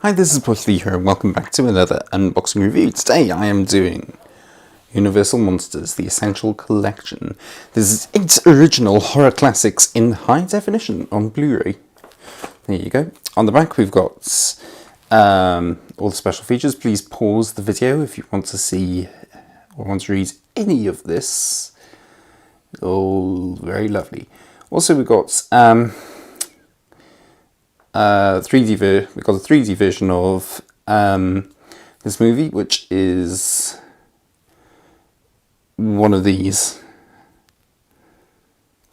Hi, this is Porky here, and welcome back to another unboxing review. Today I am doing Universal Monsters, The Essential Collection. This is 8 original horror classics in high definition on Blu-ray. There you go. On the back we've got all the special features. Please pause the video if you want to see or want to read any of this. Oh, very lovely. Also we've got we got a 3D version of this movie, which is one of these.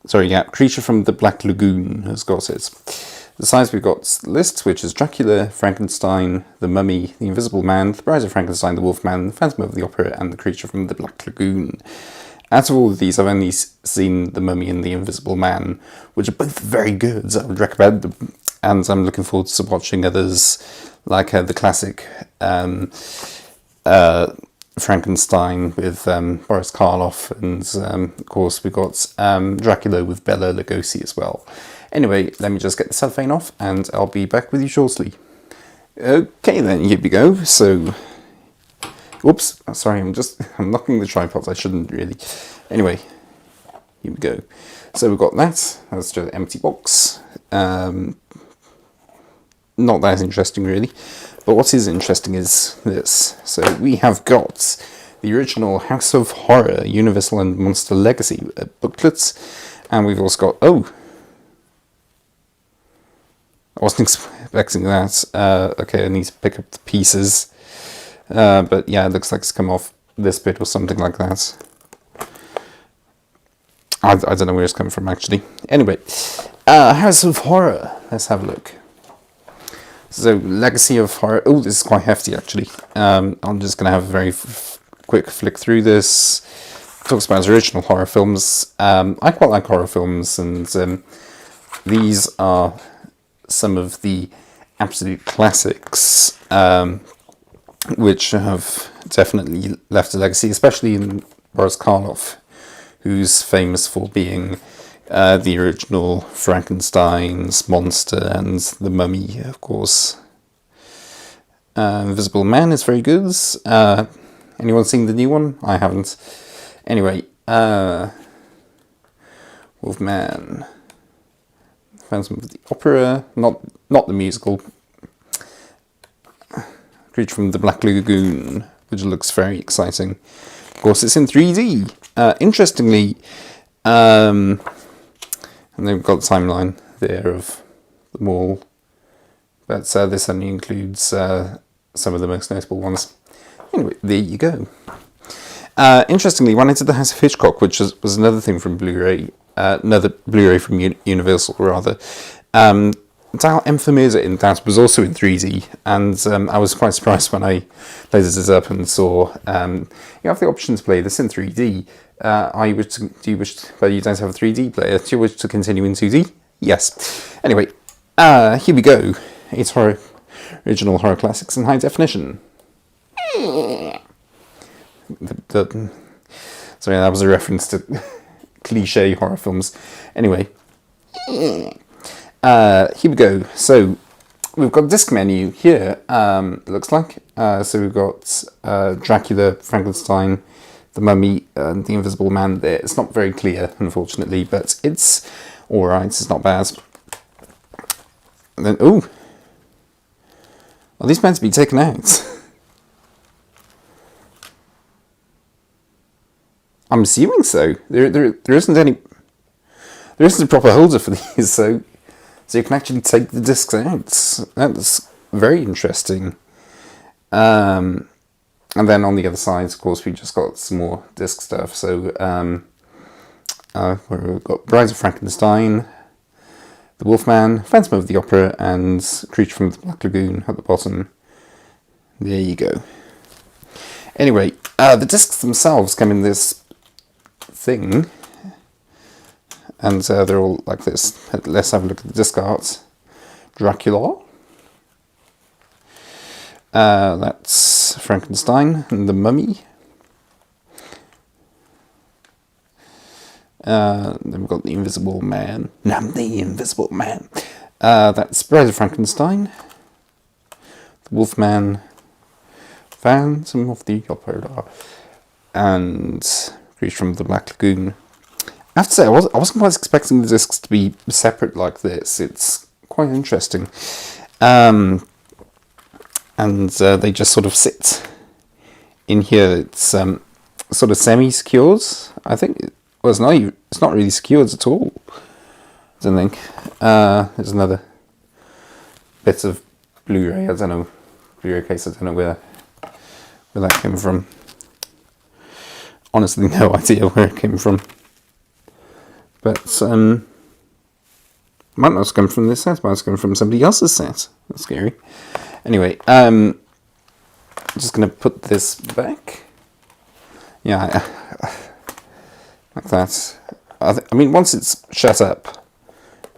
Sorry, yeah, Creature from the Black Lagoon has got it. The size we've got lists, which is Dracula, Frankenstein, The Mummy, The Invisible Man, The Bride of Frankenstein, The Wolfman, The Phantom of the Opera, and The Creature from the Black Lagoon. Out of all of these, I've only seen The Mummy and The Invisible Man, which are both very good. I would recommend them. And I'm looking forward to watching others, like the classic Frankenstein with Boris Karloff, and of course we've got Dracula with Bela Lugosi as well. Anyway, let me just get the cellophane off, and I'll be back with you shortly. Okay then, here we go. So, whoops, sorry, I'm knocking the tripod. I shouldn't really. Anyway, here we go. So we've got that. That's just an empty box. Not that interesting really, but what is interesting is this. So we have got the original House of Horror Universal and Monster Legacy booklets, and we've also got, oh, I wasn't expecting that. Okay, I need to pick up the pieces, but yeah, it looks like it's come off this bit or something like that. I don't know where it's coming from actually. Anyway, House of Horror, let's have a look. So, Legacy of Horror. Oh, this is quite hefty, actually. I'm just going to have a very quick flick through this. Talks about his original horror films. I quite like horror films, and these are some of the absolute classics, which have definitely left a legacy, especially in Boris Karloff, who's famous for being the original Frankenstein's monster and The Mummy, of course. Invisible Man is very good. Anyone seen the new one? I haven't. Anyway, Wolfman, Phantom of the Opera, not the musical. Creature from the Black Lagoon, which looks very exciting. Of course, it's in 3D. Interestingly, and they've got the timeline there of them all. But this only includes some of the most notable ones. Anyway, there you go. Interestingly, when I did the House of Hitchcock, which was another thing from Blu-ray, another Blu-ray from Universal, rather, Dial M for Murder in that was also in 3D, and I was quite surprised when I loaded it up and saw you have the option to play this in 3D. But you don't have a 3D player. Do you wish to continue in 2D? Yes. Anyway, here we go. It's original horror classics in high definition. Sorry, that was a reference to cliche horror films. Anyway, here we go. So we've got a disc menu here. It looks like so we've got Dracula, Frankenstein, The Mummy, and The Invisible Man there. It's not very clear, unfortunately, but it's alright, it's not bad. And then, ooh! Are these meant to be taken out? I'm assuming so. There isn't a proper holder for these, so you can actually take the discs out. That's very interesting. And then on the other side, of course, we just got some more disc stuff. So we've got Bride of Frankenstein, The Wolfman, Phantom of the Opera, and Creature from the Black Lagoon at the bottom. There you go. Anyway, the discs themselves come in this thing, and they're all like this. Let's have a look at the disc art. Dracula. That's Frankenstein and The Mummy. Then we've got The Invisible Man. The Invisible Man. That's Bride of Frankenstein. Wolfman, Phantom of the Opera, and Creature from the Black Lagoon. I have to say, I wasn't quite expecting the discs to be separate like this. It's quite interesting. And they just sort of sit in here. It's sort of semi-secured, I think. Well, it's not really secured at all, I don't think. There's another bit of Blu-ray, I don't know, Blu-ray case, I don't know where that came from. Honestly, no idea where it came from. But, might not have come from this set, might have come from somebody else's set. That's scary. Anyway, I'm just going to put this back. Yeah, like that. I mean, once it's shut up,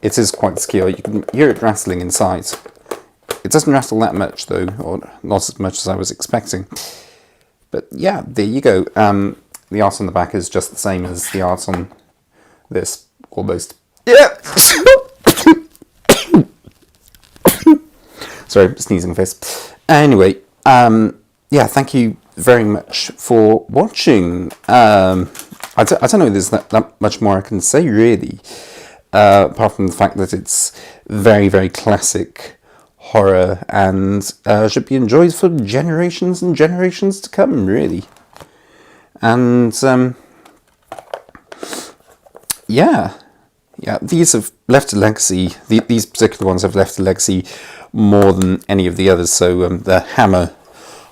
it is quite secure. You can hear it rattling inside. It doesn't rattle that much, though, or not as much as I was expecting. But yeah, there you go. The art on the back is just the same as the art on this, almost. Yeah! Sorry, sneezing face. Anyway, yeah, thank you very much for watching. I don't know if there's that much more I can say, really, apart from the fact that it's very, very classic horror and should be enjoyed for generations and generations to come, really. And yeah, these have left a legacy. These particular ones have left a legacy more than any of the others. So the Hammer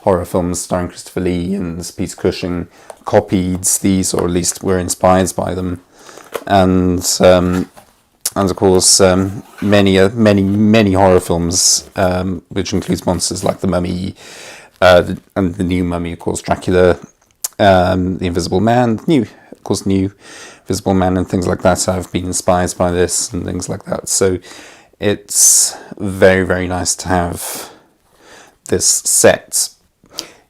horror films starring Christopher Lee and Peter Cushing copied these, or at least were inspired by them, and of course many horror films, which includes monsters like The Mummy, and the new Mummy, of course, Dracula, The Invisible Man, new Invisible Man, and things like that have been inspired by this and things like that. So it's very, very nice to have this set.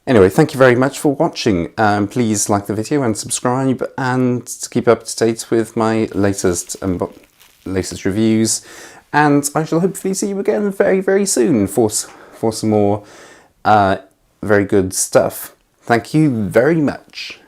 Anyway, thank you very much for watching. Please like the video and subscribe, and to keep up to date with my latest reviews. And I shall hopefully see you again very, very soon for some more very good stuff. Thank you very much.